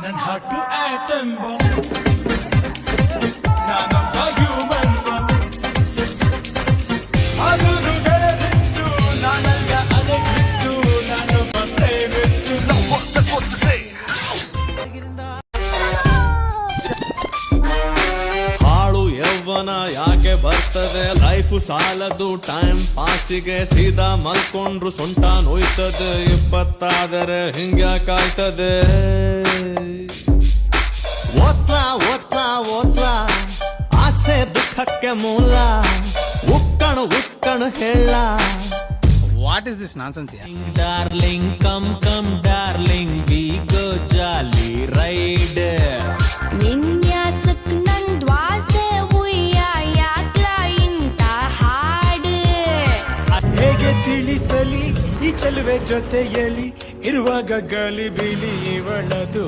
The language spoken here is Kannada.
ನನ್ನ ಹಾಟು ಆಟಮ್ ಬಾಂಬ್ ನಾನೊಬ್ಬ ಹ್ಯೂಮನ್ ಅದುರುಗಳಿತ್ತು ನಾನಲ್ಲ ಅದಕ್ಕಿತ್ತು ನಾನೊಬ್ಬ ಪ್ರೇಮಿಸ್ತು ಹಾಳು ಯೌವನ ಯಾಕೆ ಬರ್ತದೆ ಲೈಫು ಸಾಲದು ಟೈಮ್ ಪಾಸಿಗೆ ಸೀದಾ ಮಲ್ಕೊಂಡ್ರು ಸೊಂಟ ನೋಯ್ತದೆ 20 ಹಿಂಗ್ಯಾಕಾಯ್ತದೆ ಓದ್ಲಾ ಆಸೆ ದುಃಖಕ್ಕೆ ಮೂಲ ಉಕ್ಕಣು ಹೇಳ What is this nonsense here? Darling come darling we go jolly ride ವಿನ್ಯಾಸಕ್ ನನ್ ದ್ವಾಸೆ ಉಯ್ಯ ಯಾಕ್ಲ ಇಂತ ಹಾಡು ಹೇಗೆ ತಿಳಿಸಲಿ ಈ ಚೆಲುವೆ ಜೊತೆಯಲ್ಲಿ ಇರುವಾಗ ಗಾಲಿ ಬೀಳಿ ಇವಳದು